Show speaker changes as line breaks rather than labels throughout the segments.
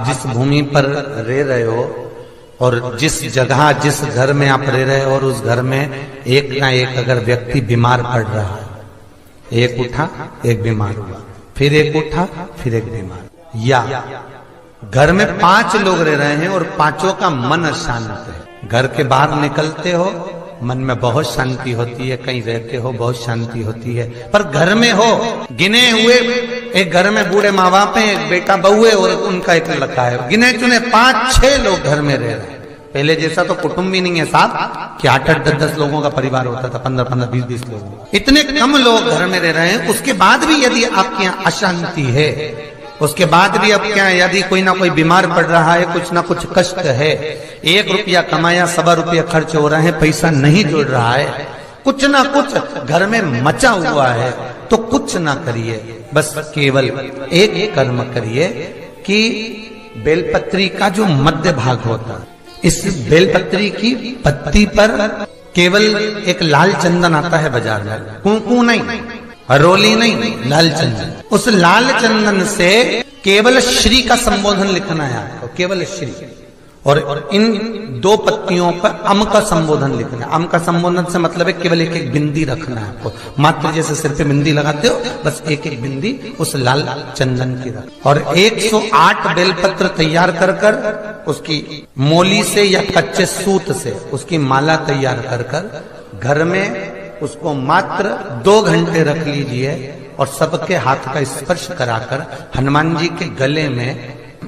जिस भूमि पर रह रहे हो और जिस जगह जिस घर में आप रह रहे हो और उस घर में एक ना एक अगर व्यक्ति बीमार पड़ रहा है, एक उठा एक बीमार हुआ, फिर एक उठा फिर एक बीमार, या घर में 5 लोग रह रहे हैं और 5 का मन अशांत है। घर के बाहर निकलते हो मन में बहुत शांति होती है, कहीं रहते हो बहुत शांति होती है, पर घर में हो गिने हुए, एक घर में बूढ़े माँ बाप हैं, एक बेटा बहू है और उनका एक लड़का है, गिने चुने 5-6 लोग घर में रह रहे हैं। पहले जैसा तो कुटुंब भी नहीं है साहब कि 8-8, 10-10 लोगों का परिवार होता था, 15-15, 20-20 लोग, इतने कम लोग घर में रह रहे हैं। उसके बाद भी यदि आपके यहाँ अशांति है, उसके बाद भी अब क्या यदि कोई ना कोई बीमार पड़ रहा है, कुछ ना कुछ कष्ट है, 1 रुपया कमाया 1.25 रुपया खर्च हो रहे हैं, पैसा नहीं जुड़ रहा है, कुछ ना कुछ घर में मचा हुआ है, तो कुछ ना करिए, बस केवल एक कर्म करिए कि बेलपत्री का जो मध्य भाग होता है, इस बेलपत्री की पत्ती पर केवल एक लाल चंदन आता है बाजार में, कुंकू नहीं, हरोली नहीं, लाल चंदन, उस लाल चंदन से केवल श्री का संबोधन लिखना है आपको, केवल श्री, और इन 2 पत्तियों पर अम का संबोधन लिखना है। अम का संबोधन से मतलब है केवल एक एक बिंदी रखना है आपको, मात्र जैसे सिर पे बिंदी लगाते हो बस एक एक बिंदी उस लाल चंदन की रख, और 108 बेलपत्र तैयार कर कर उसकी मोली से या कच्चे सूत से उसकी माला तैयार कर कर घर में उसको मात्र 2 घंटे रख लीजिए और सबके हाथ का स्पर्श कराकर हनुमान जी के गले में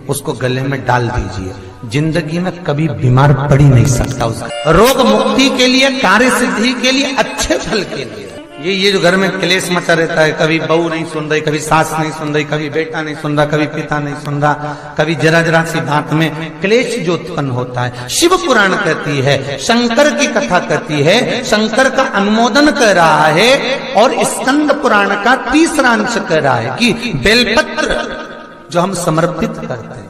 उसको गले में डाल दीजिए। जिंदगी में कभी बीमार पड़ ही नहीं सकता, उसका रोग मुक्ति के लिए, कार्य सिद्धि के लिए, अच्छे फल के लिए। ये जो घर में क्लेश मचा रहता है, कभी बहू नहीं सुन रही, कभी सास नहीं सुन रही, कभी बेटा नहीं सुन रहा, कभी पिता नहीं सुन रहा, कभी जरा जरा सी बात में क्लेश जो उत्पन्न होता है, शिव पुराण कहती है, शंकर की कथा कहती है, शंकर का अनुमोदन कर रहा है, और स्कंद पुराण का 3रा अंश कह रहा है कि बेलपत्र जो हम समर्पित करते हैं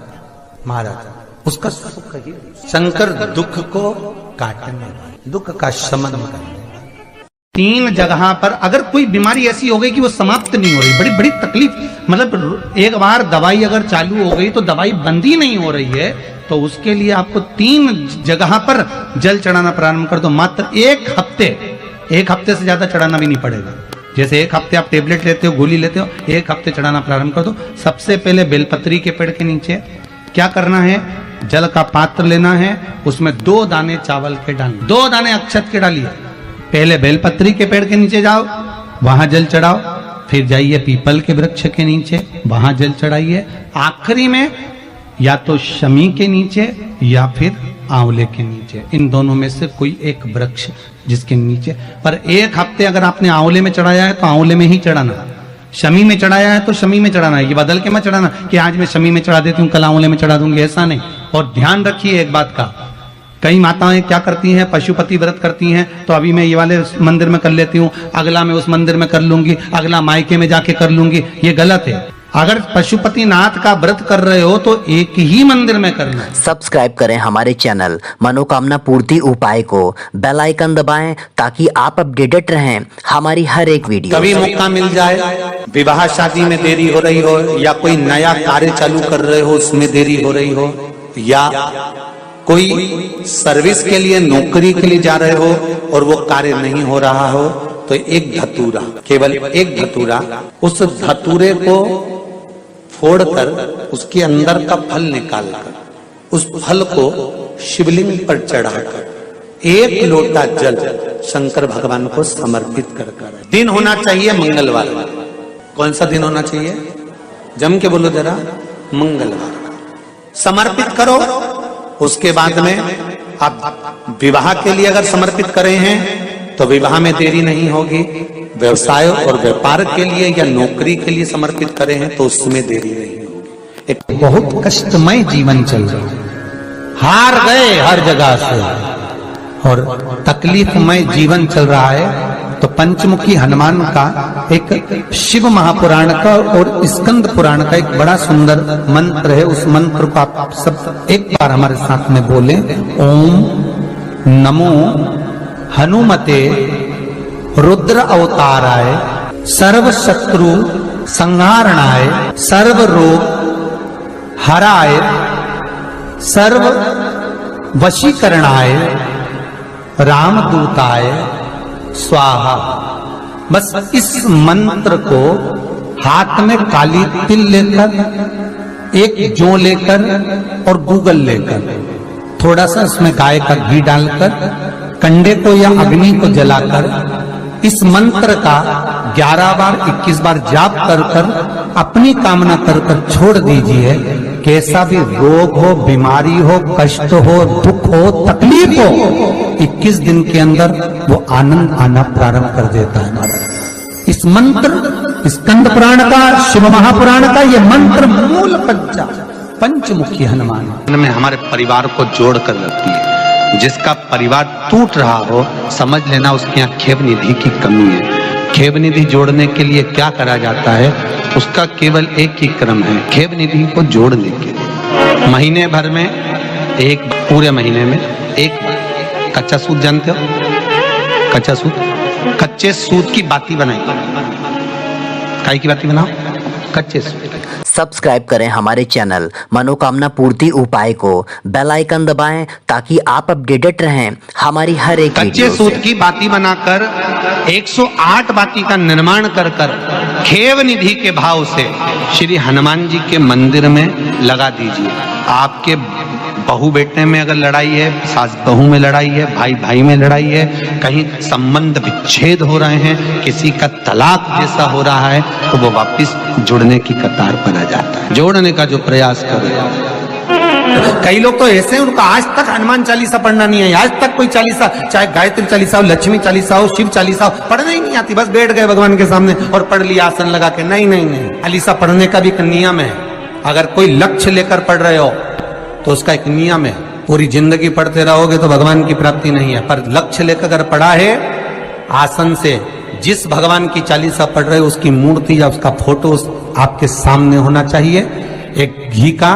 महाराज, उसका सुख ही, शंकर दुख को काटने, दुख का शमन करने। 3 जगह पर अगर कोई बीमारी ऐसी हो गई कि वो समाप्त नहीं हो रही, बड़ी बड़ी तकलीफ, मतलब एक बार दवाई अगर चालू हो गई तो दवाई बंद ही नहीं हो रही है, तो उसके लिए आपको 3 जगह पर जल चढ़ाना प्रारंभ कर दो। मात्र 1 हफ्ते से ज्यादा चढ़ाना भी नहीं पड़ेगा। जैसे 1 हफ्ते आप टेबलेट लेते हो, गोली लेते हो, 1 हफ्ते चढ़ाना प्रारंभ कर दो। सबसे पहले बेलपत्री के पेड़ के नीचे क्या करना है, जल का पात्र लेना है, उसमें 2 दाने चावल के डालने, 2 दाने अक्षत के डालिए। पहले बेलपत्री के पेड़ के नीचे जाओ, वहां जल चढ़ाओ, फिर जाइए पीपल के वृक्ष के नीचे, वहां जल चढ़ाइए, आखिरी में या तो शमी के नीचे या फिर आंवले के नीचे, इन दोनों में से कोई एक वृक्ष जिसके नीचे। पर 1 हफ्ते अगर आपने आंवले में चढ़ाया है तो आंवले में ही चढ़ाना, शमी में चढ़ाया है तो शमी में चढ़ाना है, ये बदल के मत चढ़ाना कि आज मैं शमी में चढ़ा देती हूँ कल आंवले में चढ़ा दूंगी, ऐसा नहीं। और ध्यान रखिए एक बात का, कई माताएं क्या करती हैं, पशुपति व्रत करती हैं, तो अभी मैं ये वाले मंदिर में कर लेती हूँ, अगला मैं उस मंदिर में कर लूंगी, अगला मायके में जाके कर लूंगी, ये गलत है। अगर पशुपति नाथ का व्रत कर रहे हो तो एक ही मंदिर में करना है।
सब्सक्राइब करें हमारे चैनल मनोकामना पूर्ति उपाय को, बेल आइकन दबाएं ताकि आप अपडेटेड रहें हमारी हर एक वीडियो।
कभी मौका मिल जाए, विवाह शादी में देरी हो रही हो, या कोई नया कार्य चालू कर रहे हो उसमें देरी हो रही हो, या कोई सर्विस के लिए, नौकरी के लिए जा रहे हो और वो कार्य नहीं हो रहा हो, तो एक धतूरा, केवल एक धतूरा, उस धतूरे को फोड़कर उसके अंदर का फल निकालकर उस फल को शिवलिंग पर चढ़ाकर 1 लोटा जल शंकर भगवान को समर्पित कर। दिन होना चाहिए मंगलवार। कौन सा दिन होना चाहिए, जम के बोलो जरा, मंगलवार। समर्पित करो। उसके बाद में आप विवाह के लिए अगर समर्पित करे हैं तो विवाह में देरी नहीं होगी, व्यवसाय और व्यापार के लिए या नौकरी के लिए समर्पित करे हैं तो उसमें देरी नहीं होगी। एक बहुत कष्टमय जीवन चल रहा है, हार गए हर जगह से और तकलीफमय जीवन चल रहा है, तो पंचमुखी हनुमान का एक शिव महापुराण का और स्कंद पुराण का एक बड़ा सुंदर मंत्र है। उस मंत्र को आप सब एक बार हमारे साथ में बोलें। ओम नमो हनुमते रुद्र अवताराय सर्व शत्रु संहारणाय सर्व रोग हराय सर्व वशीकरणाय रामदूताय स्वाहा। बस इस मंत्र को हाथ में काली तिल लेकर, एक जौ लेकर और गूगल लेकर, थोड़ा सा उसमें गाय का घी डालकर, कंडे को या अग्नि को जलाकर इस मंत्र का 11 बार 21 बार जाप कर कर अपनी कामना कर कर छोड़ दीजिए। कैसा भी रोग हो, बीमारी हो, कष्ट हो, दुख हो, तकलीफ हो, 21 दिन के अंदर वो आनंद आना प्रारंभ कर देता है। इस मंत्र, स्कंद पुराण का, शिव महापुराण का ये मंत्र मूल पंचमुखी हनुमान में हमारे परिवार को जोड़ कर रखती है। जिसका परिवार टूट रहा हो, समझ लेना उसके यहाँ खेव निधि की कमी है। खेव निधि जोड़ने के लिए क्या करा जाता है, उसका केवल एक ही क्रम है, खेव निधि को जोड़ने के लिए महीने भर में एक, पूरे महीने में एक कच्चा सूत, जानते हो कच्चा सूत, कच्चे सूत की बाती बनाई। काई की बाती बनाओ, कच्चे सूत।
सब्सक्राइब करें हमारे चैनल मनोकामना पूर्ति उपाय को, बेल आइकन दबाएं ताकि आप अपडेटेड रहें हमारी हर एक
कच्चे सूत की बाती बनाकर 108 बाती का निर्माण कर कर खेव निधि के भाव से श्री हनुमान जी के मंदिर में लगा दीजिए। आपके बहू बेटे में अगर लड़ाई है, सास बहू में लड़ाई है, भाई भाई में लड़ाई है, कहीं संबंध विच्छेद हो रहे हैं, किसी का तलाक जैसा हो रहा है, तो वो वापस जुड़ने की कतार पर आ जाता है। जोड़ने का जो प्रयास करें। कई लोग तो ऐसे हैं, उनका आज तक हनुमान चालीसा पढ़ना नहीं है, आज तक कोई चालीसा, चाहे गायत्री चालीसा हो, लक्ष्मी चालीसा हो, शिव चालीसा हो, पढ़ना ही नहीं आती। बस बैठ गए भगवान के सामने और पढ़ लिया आसन लगा के। नहीं नहीं नहीं, चालीसा पढ़ने का भी एक नियम है। अगर कोई लक्ष्य लेकर पढ़ रहे हो तो उसका एक नियम है। पूरी जिंदगी पढ़ते रहोगे तो भगवान की प्राप्ति नहीं है, पर लक्ष्य लेकर अगर पढ़ा है, आसन से जिस भगवान की चालीसा पढ़ रहे हो उसकी मूर्ति या उसका फोटो आपके सामने होना चाहिए। एक घी का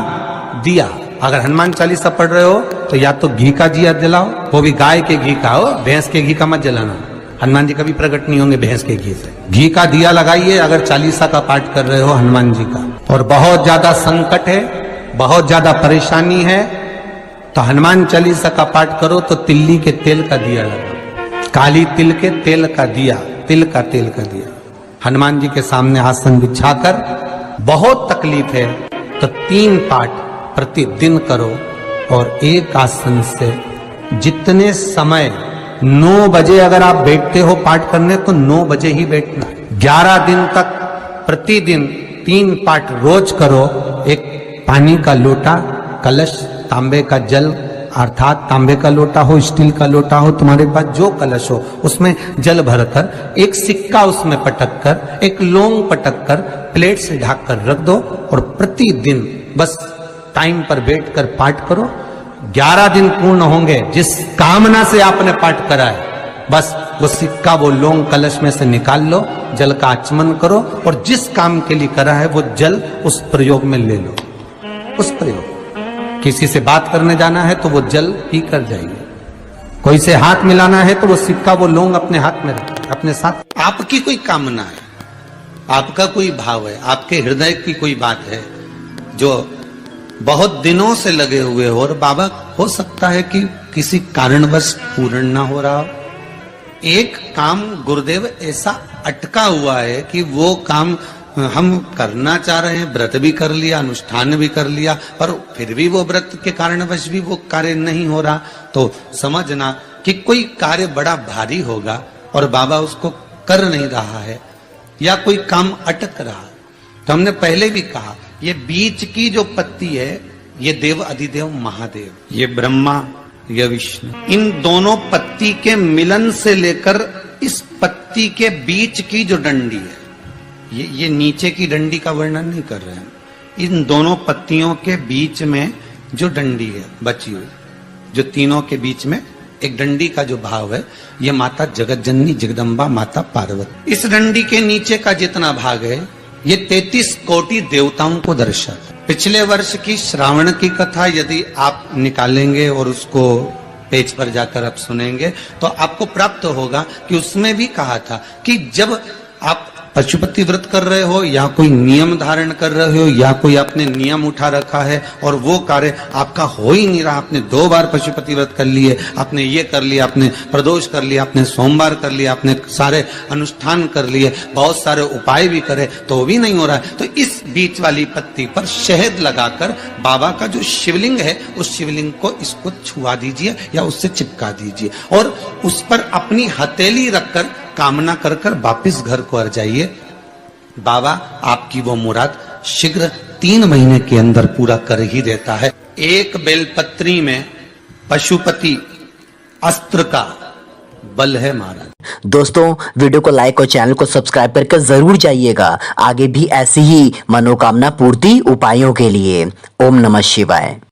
दिया, अगर हनुमान चालीसा पढ़ रहे हो तो या तो घी का दिया जलाओ, वो भी गाय के घी का हो, भैंस के घी का मत जलाना। हनुमान जी कभी प्रकट नहीं होंगे भैंस के घी से। घी का दिया लगाइए अगर चालीसा का पाठ कर रहे हो हनुमान जी का। और बहुत ज्यादा संकट है, बहुत ज्यादा परेशानी है, तो हनुमान चालीसा का पाठ करो तो तिल्ली के तेल का दिया लगाओ, काली तिल के तेल का दिया, तिल का तेल का दिया हनुमान जी के सामने आसन बिछाकर। बहुत तकलीफ है तो 3 पाठ प्रतिदिन करो और एक आसन से जितने समय 9 बजे अगर आप बैठते हो पाठ करने तो 9 बजे ही बैठना। 11 दिन तक प्रतिदिन 3 पाठ रोज करो। एक पानी का लोटा, कलश, तांबे का जल अर्थात तांबे का लोटा हो, स्टील का लोटा हो, तुम्हारे पास जो कलश हो उसमें जल भरकर एक सिक्का उसमें पटक कर, एक लौंग पटक कर प्लेट से ढक कर रख दो और प्रतिदिन बस टाइम पर बैठकर पाठ करो। 11 दिन पूर्ण होंगे, जिस कामना से आपने पाठ करा है बस वो सिक्का, वो लौंग कलश में से निकाल लो, जल का आचमन करो और जिस काम के लिए करा है वो जल उस प्रयोग में ले लो। उस प्रयोग, किसी से बात करने जाना है तो वो जल पी कर जाइए, कोई से हाथ मिलाना है तो वो सिक्का, वो लौंग अपने हाथ में रखें अपने साथ। आपकी कोई कामना है, आपका कोई भाव है, आपके हृदय की कोई बात है जो बहुत दिनों से लगे हुए हो और बाबा हो सकता है कि किसी कारणवश पूर्ण ना हो रहा हो। एक काम गुरुदेव ऐसा अटका हुआ है कि वो काम हम करना चाह रहे हैं, व्रत भी कर लिया, अनुष्ठान भी कर लिया, पर फिर भी वो व्रत के कारणवश भी वो कार्य नहीं हो रहा, तो समझना कि कोई कार्य बड़ा भारी होगा और बाबा उसको कर नहीं रहा है या कोई काम अटक रहा है। तो हमने पहले भी कहा ये बीच की जो पत्ती है ये देव अधिदेव महादेव, ये ब्रह्मा, ये विष्णु, इन दोनों पत्ती के मिलन से लेकर इस पत्ती के बीच की जो डंडी है, ये नीचे की डंडी का वर्णन नहीं कर रहे हैं, इन दोनों पत्तियों के बीच में जो डंडी है बची हुई, जो तीनों के बीच में एक डंडी का जो भाव है, ये माता जगत जननी जगदम्बा माता पार्वती। इस डंडी के नीचे का जितना भाग है ये 33 कोटि देवताओं को दर्शाता है। पिछले वर्ष की श्रावण की कथा यदि आप निकालेंगे और उसको पेज पर जाकर आप सुनेंगे तो आपको प्राप्त होगा कि उसमें भी कहा था कि जब आप पशुपति व्रत कर रहे हो या कोई नियम धारण कर रहे हो या कोई आपने नियम उठा रखा है और वो कार्य आपका हो ही नहीं रहा, आपने 2 बार पशुपति व्रत कर लिए, आपने ये कर लिया, आपने प्रदोष कर लिया, आपने सोमवार कर लिया, आपने सारे अनुष्ठान कर लिए, बहुत सारे उपाय भी करे तो भी नहीं हो रहा है, तो इस बीच वाली पत्ती पर शहद लगाकर बाबा का जो शिवलिंग है उस शिवलिंग को इसको छुआ दीजिए या उससे चिपका दीजिए और उस पर अपनी हथेली रखकर कामना कर कर वापिस घर को आ जाइए। बाबा आपकी वो मुराद शीघ्र 3 महीने के अंदर पूरा कर ही देता है। एक बेलपत्री में पशुपति अस्त्र का बल है महाराज।
दोस्तों वीडियो को लाइक और चैनल को सब्सक्राइब करके जरूर जाइएगा आगे भी ऐसी ही मनोकामना पूर्ति उपायों के लिए। ओम नमः शिवाय।